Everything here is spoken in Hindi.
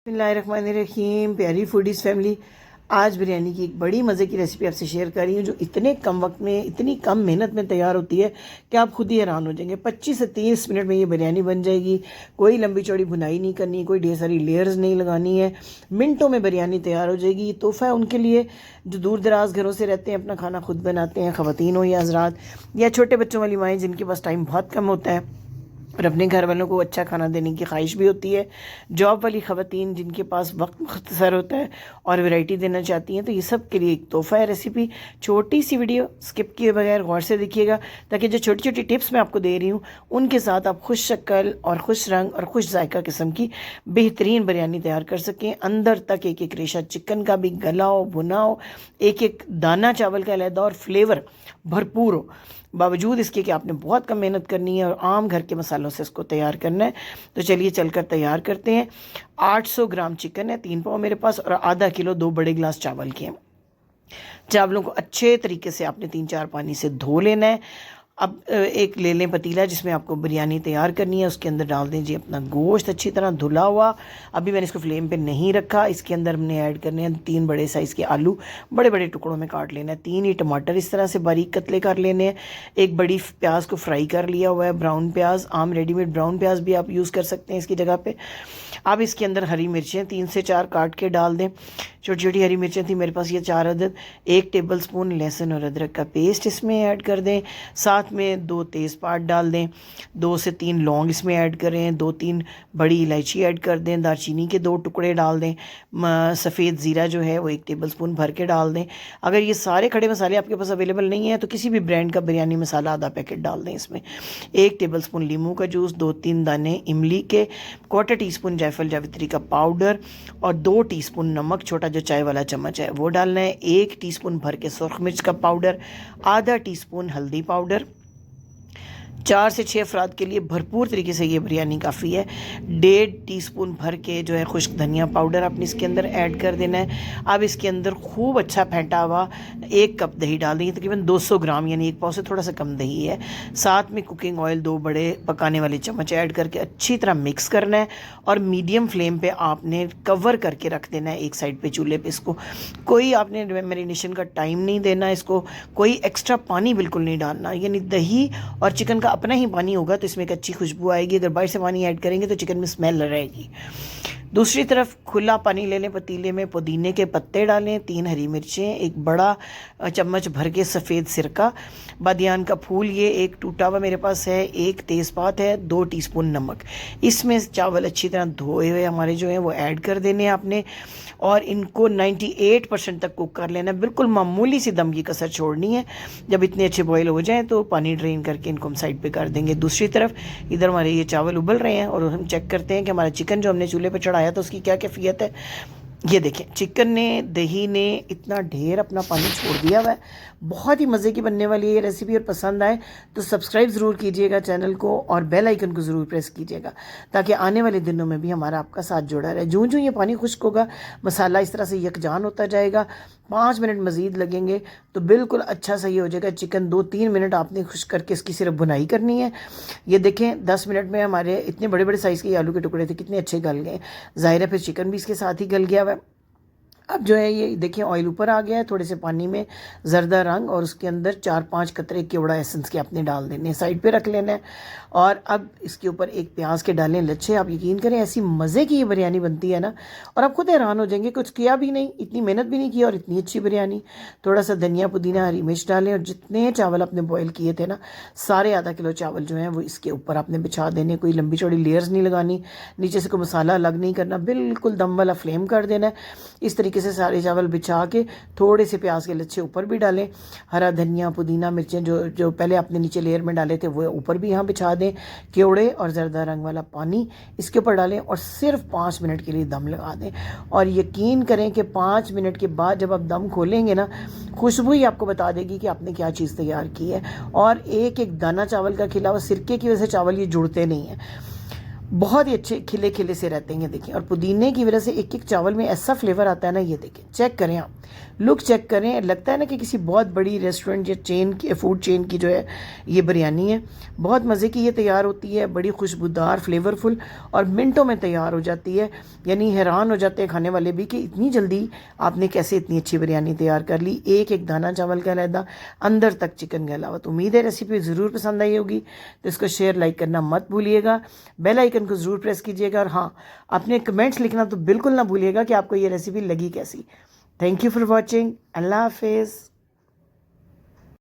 बिस्मिल्लाहिर्रहमानिर्रहीम। प्यारी फूडीज़ फैमिली, आज बिरयानी की एक बड़ी मज़े की रेसिपी आपसे शेयर कर रही हूँ जो इतने कम वक्त में इतनी कम मेहनत में तैयार होती है कि आप खुद ही हैरान हो जाएंगे। 25 से 30 मिनट में ये बिरयानी बन जाएगी। कोई लंबी चौड़ी भुनाई नहीं करनी, कोई ढेर सारी लेयर्स नहीं लगानी है, मिनटों में बिरयानी तैयार हो जाएगी। ये तोहफ़ा है उनके लिए जो दूर दराज घरों से रहते हैं, अपना खाना खुद बनाते हैं, ख़वातीन हो या हज़रात या छोटे बच्चों वाली माएँ जिनके पास टाइम बहुत कम होता है और अपने घर वालों को अच्छा खाना देने की ख्वाहिश भी होती है, जॉब वाली ख़वातीन जिनके पास वक्त मुख्तसर होता है और वैरायटी देना चाहती हैं, तो ये सब के लिए एक तोहफ़ा है रेसिपी। छोटी सी वीडियो स्किप किए बगैर गौर से देखिएगा ताकि जो छोटी छोटी टिप्स मैं आपको दे रही हूँ उनके साथ आप खुश शक्ल और खुश रंग और खुश जायका किस्म की बेहतरीन बिरयानी तैयार कर सकें। अंदर तक एक एक रेशा चिकन का भी गला हो, भुना हो, एक एक दाना चावल का अलहदा और फ्लेवर भरपूर हो, बावजूद इसके कि आपने बहुत कम मेहनत करनी है और आम घर के मसालों से इसको तैयार करना है। तो चलिए चलकर तैयार करते हैं। 800 ग्राम चिकन है, 3 पाव मेरे पास, और आधा किलो 2 बड़े गिलास चावल के हैं। चावलों को अच्छे तरीके से आपने 3-4 पानी से धो लेना है। अब एक ले लें पतीला जिसमें आपको बिरयानी तैयार करनी है, उसके अंदर डाल दीजिए अपना गोश्त अच्छी तरह धुला हुआ। अभी मैंने इसको फ्लेम पे नहीं रखा। इसके अंदर हमने ऐड करने हैं 3 बड़े साइज़ के आलू, बड़े बड़े टुकड़ों में काट लेना है। 3 ही टमाटर इस तरह से बारीक कतले कर लेने हैं। एक बड़ी प्याज को फ्राई कर लिया हुआ है, ब्राउन प्याज, आम रेडीमेड ब्राउन प्याज भी आप यूज़ कर सकते हैं इसकी जगह पे। अब इसके अंदर हरी मिर्चें 3 से 4 काट के डाल दें। छोटी छोटी हरी मिर्चें थी मेरे पास, ये 4 अदद। 1 टेबलस्पून लहसुन और अदरक का पेस्ट इसमें ऐड कर दें। साथ में 2 तेज़पात डाल दें, 2 से 3 लौंग इसमें ऐड करें, 2-3 बड़ी इलायची ऐड कर दें, दालचीनी के 2 टुकड़े डाल दें। सफ़ेद ज़ीरा जो है वो 1 टेबलस्पून भर के डाल दें। अगर ये सारे खड़े मसाले आपके पास अवेलेबल नहीं है तो किसी भी ब्रांड का बिरयानी मसाला आधा पैकेट डाल दें इसमें। 1 टेबलस्पून लीमू का जूस, 2-3 दाने इमली के, 1/4 टीस्पून जायफल जावित्री का पाउडर और 2 टीस्पून नमक, छोटा जो चाय वाला चम्मच है वो डालना है। 1 टीस्पून भर के सुरख मिर्च का पाउडर, आधा टीस्पून हल्दी पाउडर। 4 से 6 अफराद के लिए भरपूर तरीके से ये बिरयानी काफ़ी है। 1.5 टीस्पून भर के जो है खुश्क धनिया पाउडर आपने इसके अंदर ऐड कर देना है। अब इसके अंदर खूब अच्छा फेंटा हुआ 1 कप दही डाल देंगे, तकरीबन 200 ग्राम, यानी 1 पाव से थोड़ा सा कम दही है। साथ में कुकिंग ऑयल 2 बड़े पकाने वाले चम्मच ऐड करके अच्छी तरह मिक्स करना है और मीडियम फ्लेम पे आपने कवर करके रख देना है एक साइड पे चूल्हे पे। इसको कोई आपने मैरिनेशन का टाइम नहीं देना, इसको कोई एक्स्ट्रा पानी बिल्कुल नहीं डालना, यानी दही और चिकन का अपना ही पानी होगा तो इसमें एक अच्छी खुशबू आएगी। अगर बाहर से पानी ऐड करेंगे तो चिकन में स्मेल रहेगी। दूसरी तरफ खुला पानी ले लें, पतीले में पुदीने के पत्ते डालें, 3 हरी मिर्चें, 1 बड़ा चम्मच भर के सफ़ेद सिरका, बादियान का फूल ये 1 टूटा हुआ मेरे पास है, 1 तेज़पात है, 2 टीस्पून नमक। इसमें चावल अच्छी तरह धोए हुए हमारे जो हैं वो ऐड कर देने हैं आपने और इनको 98% तक कुक कर लेना है। बिल्कुल मामूली सी दम की कसर छोड़नी है। जब इतने अच्छे बॉयल हो जाएं तो पानी ड्रेन करके इनको हम साइड पे कर देंगे। दूसरी तरफ इधर हमारे ये चावल उबल रहे हैं और हम चेक करते हैं कि हमारा चिकन जो हमने चूल्हे पे चढ़ाया था उसकी क्या कैफियत है। ये देखें, चिकन ने, दही ने इतना ढेर अपना पानी छोड़ दिया हुआ है। बहुत ही मज़े की बनने वाली है ये रेसिपी, और पसंद आए तो सब्सक्राइब ज़रूर कीजिएगा चैनल को और बेल आइकन को ज़रूर प्रेस कीजिएगा ताकि आने वाले दिनों में भी हमारा आपका साथ जुड़ा रहे। जूँ जूँ ये पानी खुश्क होगा, मसाला इस तरह से यकजान होता जाएगा, 5 मिनट मज़ीद लगेंगे तो बिल्कुल अच्छा सही हो जाएगा। चिकन 2-3 मिनट आपने खुश्क करके इसकी सिर्फ भुनाई करनी है। ये देखें 10 मिनट में हमारे इतने बड़े बड़े साइज़ के आलू के टुकड़े थे, कितने अच्छे गल गए। ज़ाहिर है फिर चिकन भी इसके साथ ही गल गया हुआ है। अब जो है ये देखिए ऑयल ऊपर आ गया है, थोड़े से पानी में ज़रदा रंग, और उसके अंदर 4-5 कतरे केवड़ा एसेंस के आपने डाल देने, साइड पे रख लेना है। और अब इसके ऊपर एक प्याज के डालें लच्छे। आप यकीन करें ऐसी मज़े की ये बिरयानी बनती है ना, और आप खुद हैरान हो जाएंगे, कुछ किया भी नहीं, इतनी मेहनत भी नहीं की और इतनी अच्छी बिरयानी। थोड़ा सा धनिया पुदीना हरी मिर्च डालें और जितने चावल आपने बॉयल किए थे ना, सारे आधा किलो चावल जो हैं वो इसके ऊपर आपने बिछा देने। कोई लंबी चौड़ी लेयर्स नहीं लगानी, नीचे से कोई मसाला अलग नहीं करना, बिल्कुल दम वाला फ्लेम कर देना है। इस तरीके से सारे चावल बिछा के थोड़े से प्याज के लच्छे ऊपर भी डालें। हरा धनिया पुदीना मिर्चें जो पहले आपने नीचे लेयर में डाले थे वो ऊपर भी यहाँ बिछा दें। केवड़े और जर्दा रंग वाला पानी इसके ऊपर डालें और सिर्फ 5 मिनट के लिए दम लगा दें। और यकीन करें कि 5 मिनट के बाद जब आप दम खोलेंगे ना, खुशबू ही आपको बता देगी कि आपने क्या चीज़ तैयार की है। और एक एक दाना चावल का खिला हुआ सिरके की वजह से चावल ये जुड़ते नहीं हैं। बहुत ही अच्छे खिले खिले से रहते हैं, ये देखिए। और पुदीने की वजह से एक एक चावल में ऐसा फ्लेवर आता है ना, ये देखिए, चेक करें आप, लुक चेक करें, लगता है ना कि किसी बहुत बड़ी रेस्टोरेंट या चेन की, फूड चेन की जो है ये बिरयानी है। बहुत मज़े की ये तैयार होती है, बड़ी खुशबूदार, फ्लेवरफुल, और मिनटों में तैयार हो जाती है। यानी हैरान हो जाते हैं खाने वाले भी कि इतनी जल्दी आपने कैसे इतनी अच्छी बिरयानी तैयार कर ली, एक एक दाना चावल का अलहदा, अंदर तक चिकन का अलावा। तो उम्मीद है रेसिपी ज़रूर पसंद आई होगी, तो इसको शेयर लाइक करना मत भूलिएगा, बेल आइकन को ज़रूर प्रेस कीजिएगा, और हाँ, अपने कमेंट्स लिखना तो बिल्कुल ना भूलिएगा कि आपको ये रेसिपी लगी कैसी। Thank you for watching. अल्लाह हाफिज़।